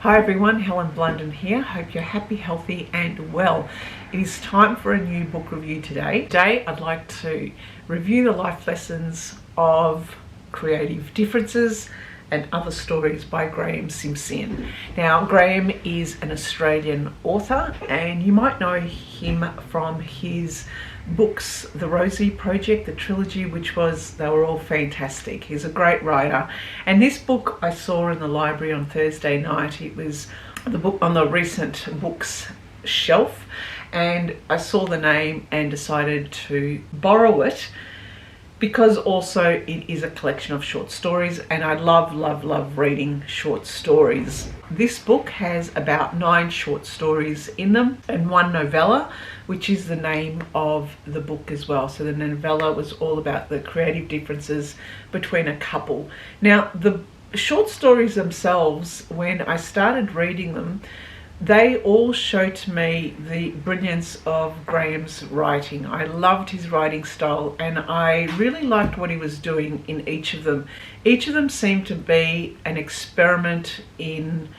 Hi everyone, Helen Blunden here. Hope you're happy, healthy and well. It is time for a new book review today. Today I'd like to review the life lessons of Creative Differences and Other Stories by Graeme Simsion. Now, Graeme is an Australian author and you might know him from his books, The Rosie Project, the trilogy, they were all fantastic. He's a great writer. And this book I saw in the library on Thursday night. It was the book on the recent books shelf and I saw the name and decided to borrow it, because also it is a collection of short stories and I love reading short stories. This book has about 9 short stories in them and 1 novella, which is the name of the book as well. So the novella was all about the creative differences between a couple. Now, the short stories themselves, when I started reading them, they all show to me the brilliance of Graeme's writing. I loved his writing style and I really liked what he was doing in each of them. Each of them seemed to be an experiment in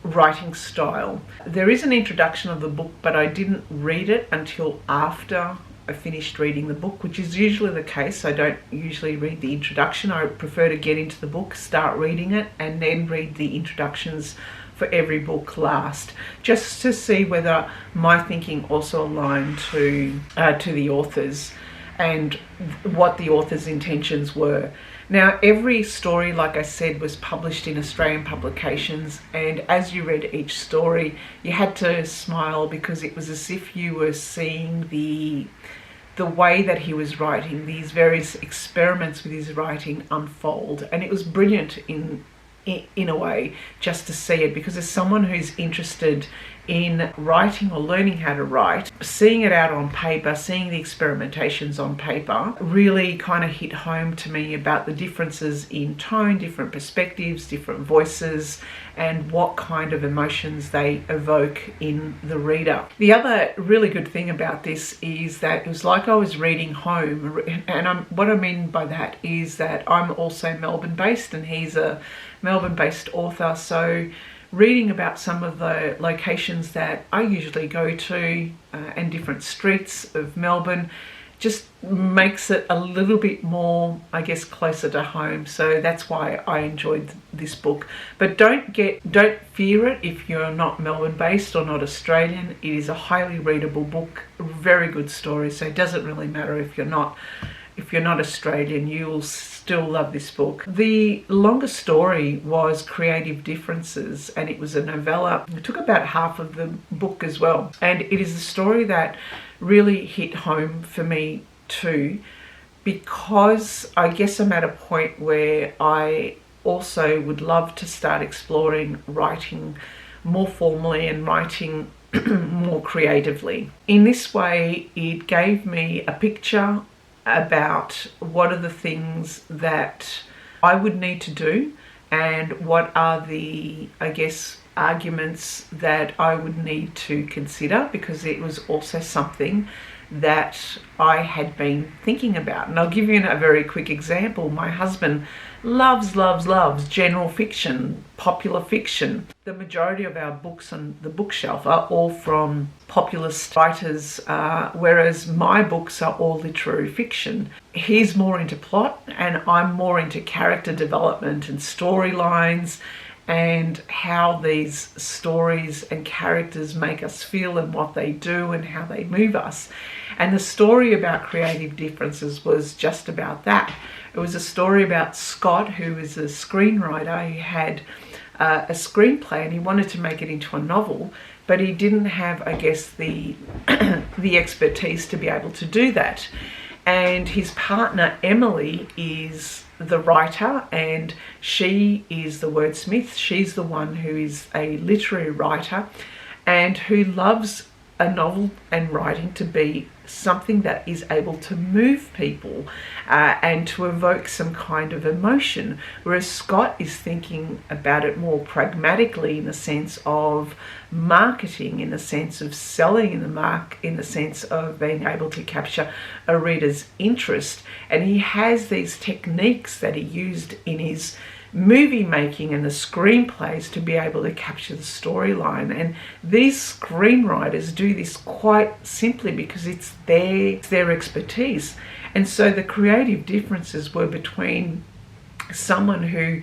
writing style. There is an introduction of the book, but I didn't read it until after I finished reading the book, which is usually the case. I don't usually read the introduction. I prefer to get into the book, start reading it, and then read the introductions for every book last, just to see whether my thinking also aligned to the authors and what the author's intentions were. Now, every story, like I said, was published in Australian publications, and as you read each story, you had to smile because it was as if you were seeing the way that he was writing, these various experiments with his writing unfold. And it was brilliant in a way just to see it, because as someone who's interested in writing or learning how to write, seeing it out on paper, seeing the experimentations on paper really kind of hit home to me about the differences in tone, different perspectives, different voices, and what kind of emotions they evoke in the reader. The other really good thing about this is that it was like I was reading home, and what I mean by that is that I'm also Melbourne based and he's a Melbourne based author, so reading about some of the locations that I usually go to and different streets of Melbourne just makes it a little bit more, I guess, closer to home. So that's why I enjoyed this book. But don't fear it if you're not Melbourne based or not Australian. It is a highly readable book, very good story. So it doesn't really matter if you're not Australian, you'll still love this book. The longest story was Creative Differences, and it was a novella. It took about half of the book as well. And it is a story that really hit home for me too, because I guess I'm at a point where I also would love to start exploring writing more formally and writing more creatively. In this way, it gave me a picture about what are the things that I would need to do and what are the, I guess, arguments that I would need to consider, because it was also something that I had been thinking about. And I'll give you a very quick example. My husband loves general fiction, popular fiction. The majority of our books on the bookshelf are all from populist writers, whereas my books are all literary fiction. He's more into plot and I'm more into character development and storylines and how these stories and characters make us feel and what they do and how they move us. And the story about Creative Differences was just about that. It was a story about Scott, who is a screenwriter. He had a screenplay and he wanted to make it into a novel, but he didn't have, I guess, the expertise to be able to do that. And his partner, Emily, is the writer and she is the wordsmith. She's the one who is a literary writer and who loves a novel and writing to be something that is able to move people and to evoke some kind of emotion, whereas Scott is thinking about it more pragmatically in the sense of marketing, in the sense of selling in the sense of being able to capture a reader's interest. And he has these techniques that he used in his movie making and the screenplays to be able to capture the storyline. And these screenwriters do this quite simply because it's their expertise. And so the creative differences were between someone who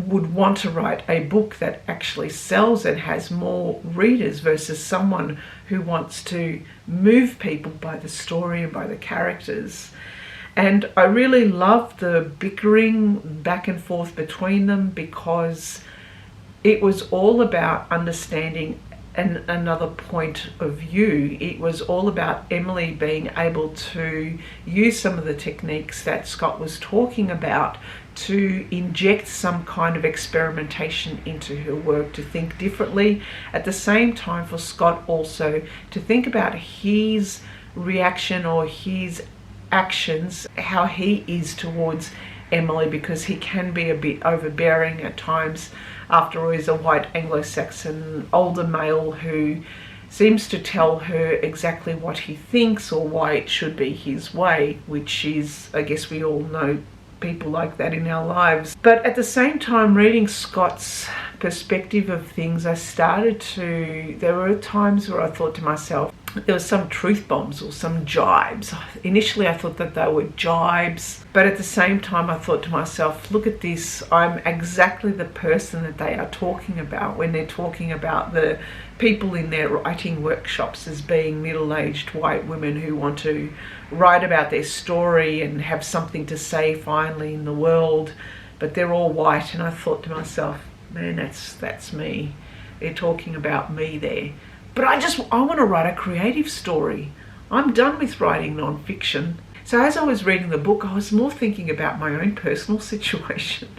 would want to write a book that actually sells and has more readers versus someone who wants to move people by the story and by the characters. And I really love the bickering back and forth between them because it was all about understanding another point of view. It was all about Emily being able to use some of the techniques that Scott was talking about to inject some kind of experimentation into her work, to think differently. At the same time, for Scott also to think about his reaction or his actions, how he is towards Emily, because he can be a bit overbearing at times. After all, he's a white Anglo-Saxon older male who seems to tell her exactly what he thinks or why it should be his way, which is, I guess we all know people like that in our lives. But at the same time, reading Scott's perspective of things, there were times where I thought to myself, there were some truth bombs or some jibes. Initially I thought that they were jibes, but at the same time I thought to myself, look at this, I'm exactly the person that they are talking about when they're talking about the people in their writing workshops as being middle-aged white women who want to write about their story and have something to say finally in the world, but they're all white. And I thought to myself, man, that's me. They're talking about me there. But I want to write a creative story. I'm done with writing non-fiction. So as I was reading the book, I was more thinking about my own personal situation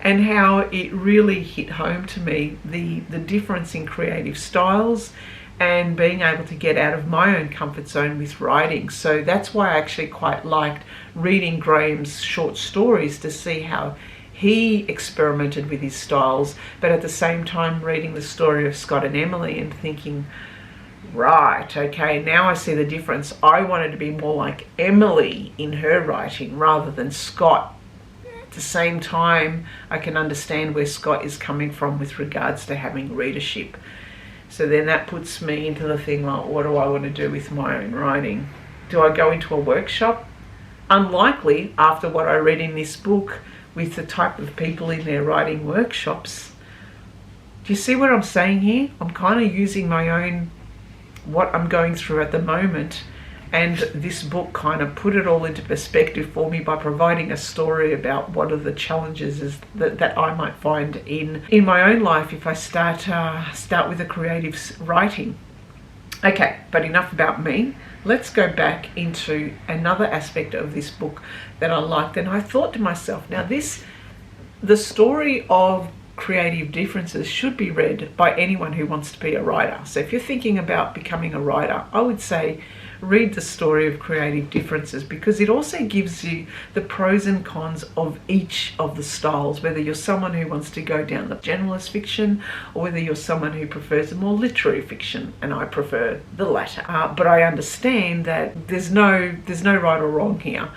and how it really hit home to me, the difference in creative styles and being able to get out of my own comfort zone with writing. So that's why I actually quite liked reading Graeme's short stories, to see how he experimented with his styles, but at the same time reading the story of Scott and Emily and thinking, right, okay, now I see the difference. I wanted to be more like Emily in her writing rather than Scott. At the same time, I can understand where Scott is coming from with regards to having readership. So then that puts me into the thing like, what do I want to do with my own writing? Do I go into a workshop? Unlikely, after what I read in this book with the type of people in their writing workshops. Do you see what I'm saying here? I'm kind of using my own, what I'm going through at the moment, and this book kind of put it all into perspective for me by providing a story about what are the challenges that I might find in my own life if I start with a creative writing. Okay, but enough about me. Let's go back into another aspect of this book that I liked. And I thought to myself, now the story of creative differences should be read by anyone who wants to be a writer. So if you're thinking about becoming a writer, I would say read the story of creative differences, because it also gives you the pros and cons of each of the styles, whether you're someone who wants to go down the generalist fiction or whether you're someone who prefers a more literary fiction, and I prefer the latter. But I understand that there's no right or wrong here.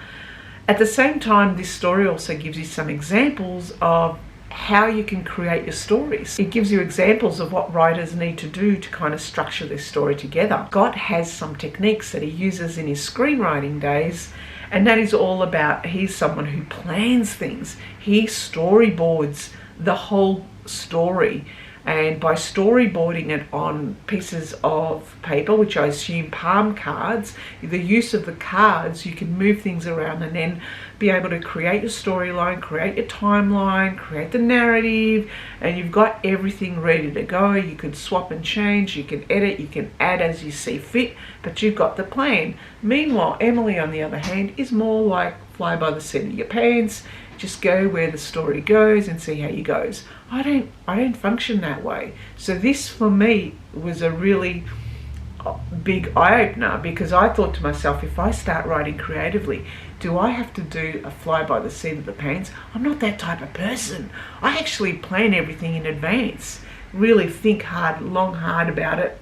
At the same time, this story also gives you some examples of how you can create your stories. It gives you examples of what writers need to do to kind of structure their story together. Scott has some techniques that he uses in his screenwriting days, and that is all about, he's someone who plans things. He storyboards the whole story, and by storyboarding it on pieces of paper, which I assume palm cards, the use of the cards, you can move things around and then be able to create your storyline, create your timeline, create the narrative, and you've got everything ready to go. You can swap and change, you can edit, you can add as you see fit, but you've got the plan. Meanwhile, Emily, on the other hand, is more like fly by the seat of your pants. Just go where the story goes and see how you goes. I don't function that way. So this for me was a really big eye-opener, because I thought to myself, if I start writing creatively, do I have to do a fly by the seat of the pants? I'm not that type of person. I actually plan everything in advance, really think hard, long hard about it,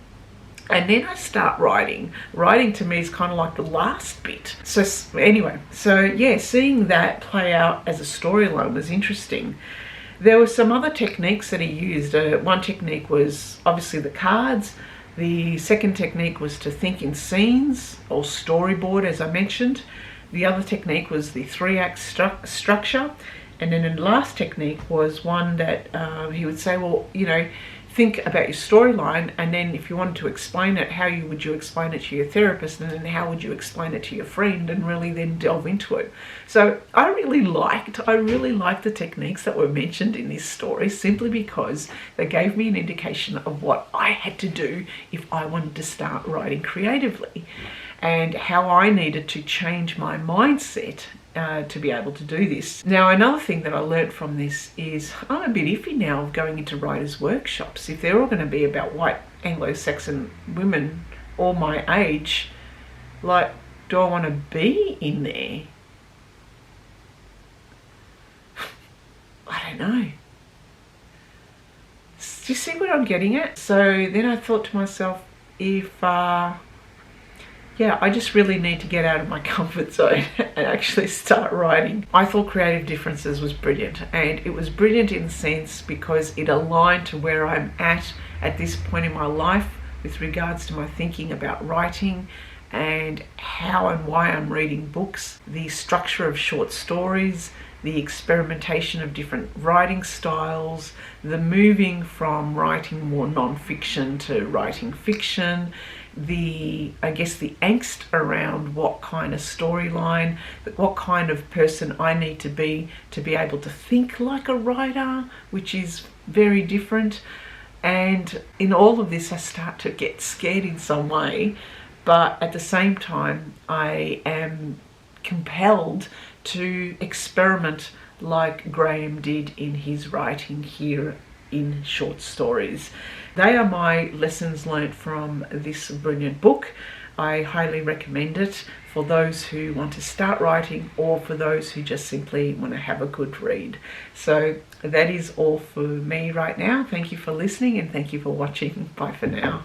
And then I start writing. Writing to me is kind of like the last bit. So anyway, seeing that play out as a storyline was interesting. There were some other techniques that he used. One technique was obviously the cards. The second technique was to think in scenes or storyboard, as I mentioned. The other technique was the 3-act structure. And then the last technique was one that he would say, well, think about your storyline, and then if you wanted to explain it, how would you explain it to your therapist, and then how would you explain it to your friend, and really then delve into it. So I really liked the techniques that were mentioned in this story, simply because they gave me an indication of what I had to do if I wanted to start writing creatively, and how I needed to change my mindset to be able to do this. Now, another thing that I learned from this is I'm a bit iffy now of going into writers' workshops. If they're all going to be about white Anglo-Saxon women all my age, like, do I want to be in there? I don't know. Do you see what I'm getting at? So then I thought to myself, I just really need to get out of my comfort zone and actually start writing. I thought Creative Differences was brilliant, and it was brilliant in the sense because it aligned to where I'm at this point in my life with regards to my thinking about writing and how and why I'm reading books, the structure of short stories, the experimentation of different writing styles, the moving from writing more non-fiction to writing fiction, the angst around what kind of storyline, what kind of person I need to be able to think like a writer, which is very different. And in all of this, I start to get scared in some way, but at the same time, I am compelled to experiment like Graeme did in his writing here in short stories. They are my lessons learnt from this brilliant book. I highly recommend it for those who want to start writing, or for those who just simply want to have a good read. So that is all for me right now. Thank you for listening, and thank you for watching. Bye for now.